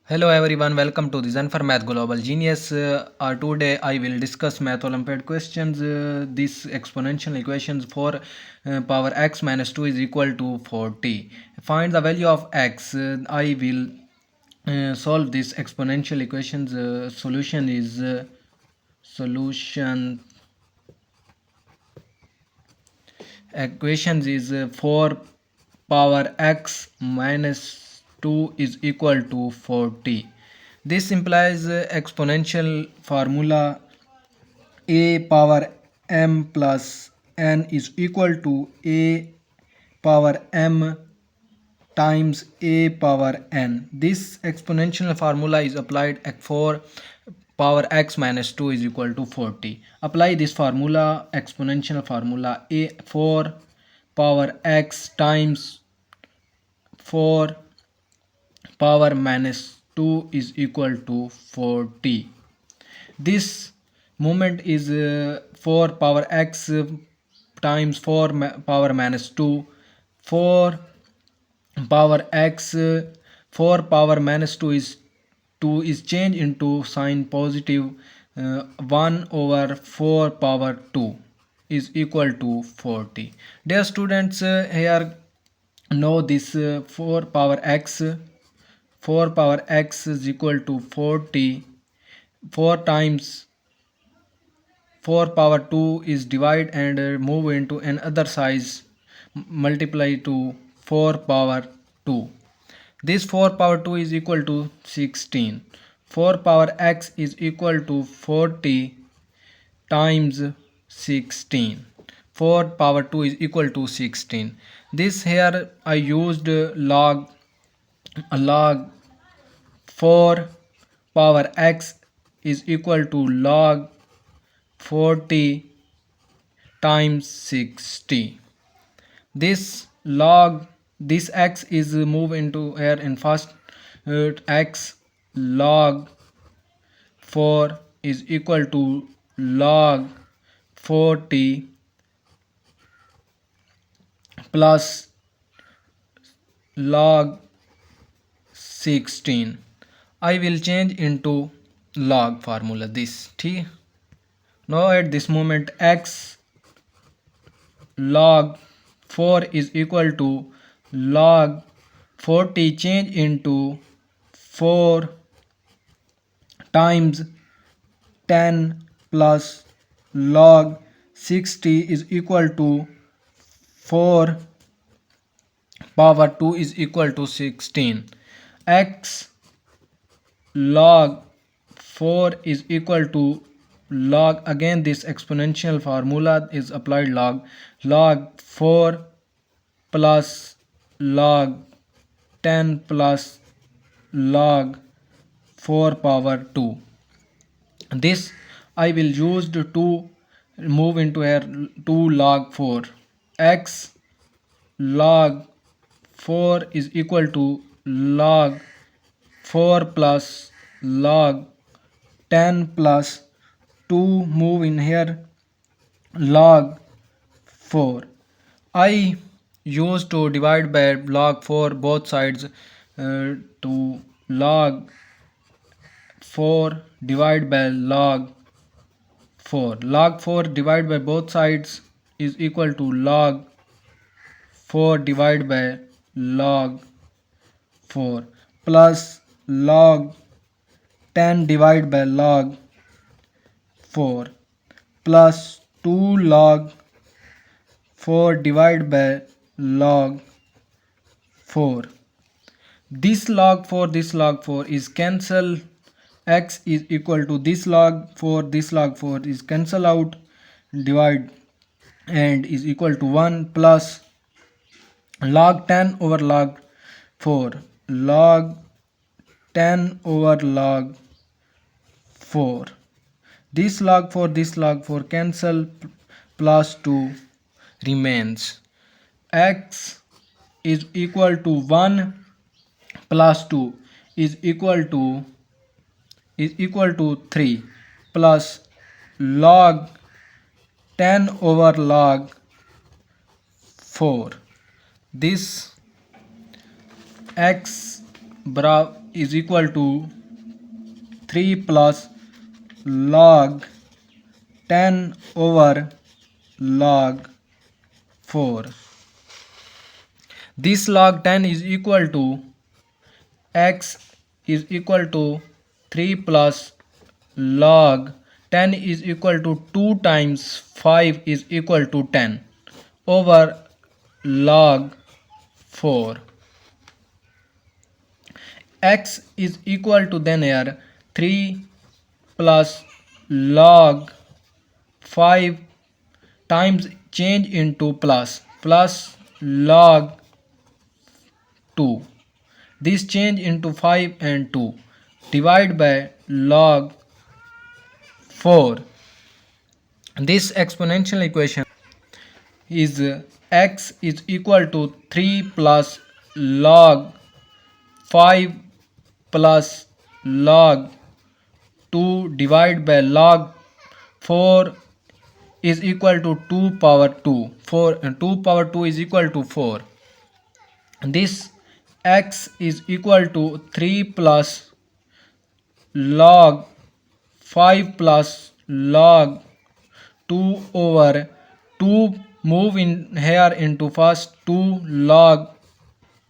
Hello everyone, welcome to the Zen for Math Global Genius. Today I will discuss Math Olympiad questions. This exponential equations for power x minus 2 is equal to 40. Find the value of x. I will solve this exponential equations. Solution equations is 4 power x minus 2 is equal to 40. This implies exponential formula a power m plus n is equal to a power m times a power n. This exponential formula is applied for power x minus 2 is equal to 40. Apply this formula, exponential formula a 4 power x times 4 power minus 2 is equal to 40. This moment is 4 power x times 4 power minus 2. 4 power x 4 power minus 2 is changed into sign positive 1 over 4 power 2 is equal to 40. Dear students, here know this 4 power x is equal to 40. 4 times 4 power 2 is divide and move into another size, multiply to 4 power 2. This 4 power 2 is equal to 16. 4 power x is equal to 40 times 16. 4 power 2 is equal to 16. This here I used log 4 power x is equal to log 40 times 60. This x is move into here in first x log 4 is equal to log 40 plus log 16. I will change into log formula this. Now at this moment x log 4 is equal to log 40 change into 4 times 10 plus log 60 is equal to 4 power 2 is equal to 16. X log 4 is equal to log, again this exponential formula is applied, log 4 plus log 10 plus log 4 power 2. This I will use to move into here 2 log 4. X log 4 is equal to log 4 plus log 10 plus 2 move in here log 4. I used to divide by log 4 both sides to log 4 divide by log 4. Log 4 divide by both sides is equal to log 4 divide by log 4 plus log 10 divide by log 4 plus 2 log 4 divide by log 4. This log 4 is cancel. X is equal to this log 4 is cancel out, divide and is equal to 1 plus log 10 over log 4, log 10 over log 4. This log 4 cancel, plus 2 remains. X is equal to 1 plus 2 is equal to 3 plus log 10 over log 4. This x is equal to 3 plus log 10 over log 4. This log 10 is equal to x is equal to 3 plus log 10 is equal to 2 times 5 is equal to 10 over log 4. X is equal to then here 3 plus log 5 times change into plus log 2. This change into 5 and 2 divide by log 4. This exponential equation is x is equal to 3 plus log 5 plus log 2 divided by log 4 is equal to 2 power 2. 2 power 2 is equal to 4. This x is equal to 3 plus log 5 plus log 2 over 2 move in here into first 2 log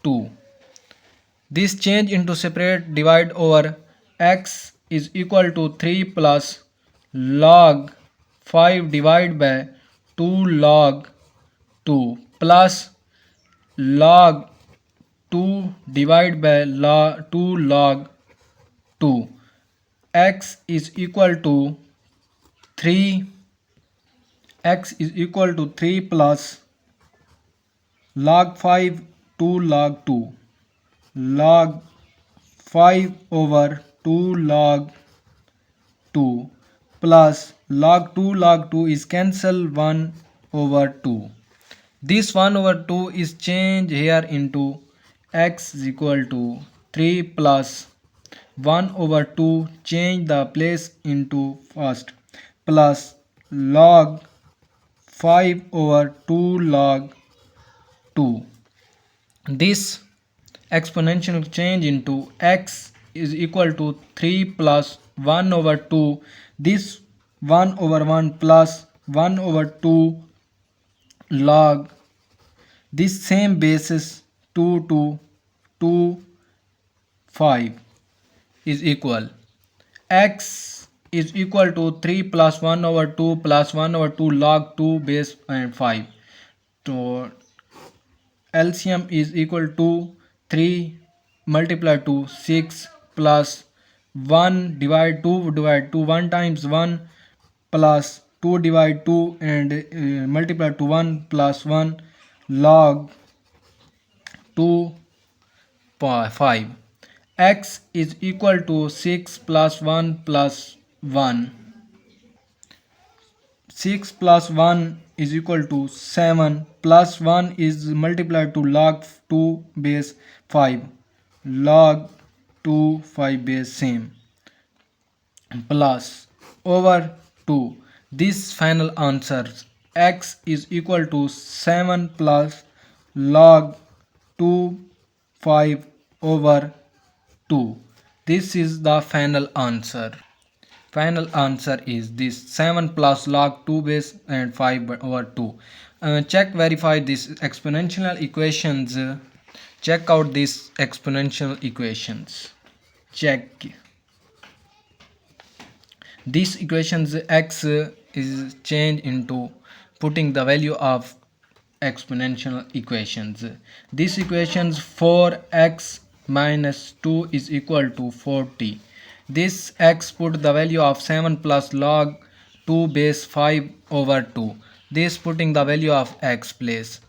2. This change into separate divide over x is equal to 3 plus log 5 divided by 2 log 2 plus log 2 divided by 2 log 2. X is equal to 3. X is equal to 3 plus log 5 2 log 2 log 5 over 2 log 2 plus log 2 is cancel 1 over 2. This 1 over 2 is changed here into x is equal to 3 plus 1 over 2 change the place into first plus log 5 over 2 log 2. This exponential change into x is equal to 3 plus 1 over 2. This 1 over 1 plus 1 over 2 log this same basis 2 to 2 5 is equal x is equal to 3 plus 1 over 2 plus 1 over 2 log 2 base and 5. So LCM is equal to 3 multiply to 6 plus 1 divide 2 1 times 1 plus 2 divide 2 and multiply to 1 plus 1 log 2 5. X is equal to 6 plus 1 plus 1. 6 plus 1 is equal to 7 plus 1 is multiplied to log 2 base 5 log 2 5 base same plus over 2. This final answer x is equal to 7 plus log 2 5 over 2. This is the final answer. Final answer is this 7 plus log 2 base and 5 over 2. Check verify this exponential equations. Check out these exponential equations. Check these equations. X is changed into putting the value of exponential equations. These equations 4x minus 2 is equal to 40. This x put the value of 7 plus log 2 base 5 over 2. This putting the value of x place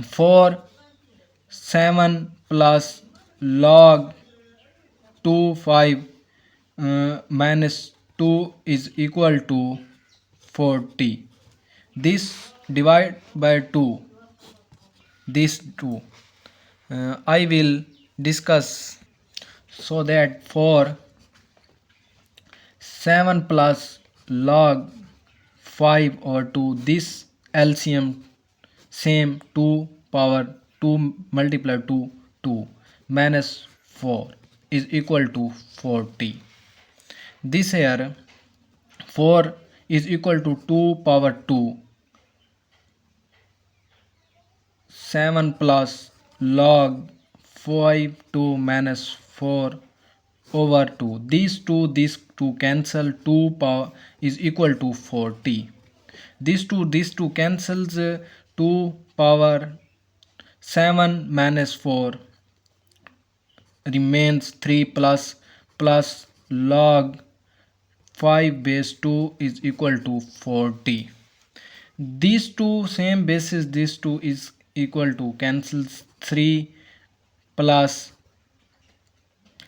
4 7 plus log 2 5 minus 2 is equal to 40. This divide by 2. This 2 I will discuss. So that for 7 plus log 5 over 2, this LCM same 2 power 2 multiplied to 2 minus 4. is equal to 40. This here 4 is equal to 2 power 2, 7 plus log 5 2 minus 4 over 2. These two cancel, 2 power is equal to 40. These two cancels, 2 power 7 minus 4 remains 3 plus log 5 base 2 is equal to 40. These two same bases, this 2 is equal to cancels, 3 plus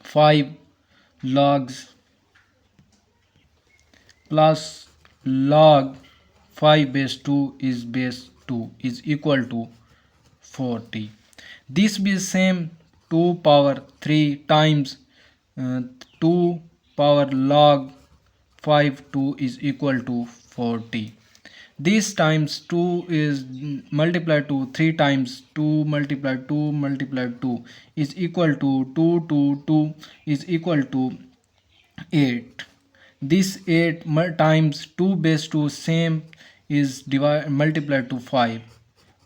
5 logs plus log 5 base 2 is base 2 is equal to 40. This be same 2 power 3 times 2 power log 5 2 is equal to 40. This times 2 is multiplied to 3 times 2 multiplied 2 multiplied 2 is equal to 2 is equal to 8. This 8 times 2 base 2 same is multiplied to 5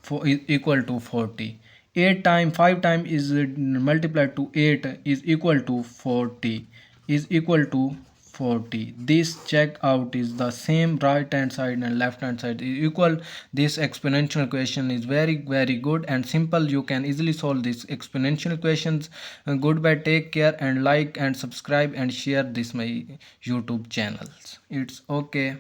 for is equal to 40. 8 times 5 times is multiplied to 8 is equal to 40 is equal to 40. This check out is the same, right hand side and left hand side is equal. This exponential equation is very good and simple. You can easily solve these exponential equations. Goodbye, take care, and like and subscribe and share this my YouTube channels. It's okay.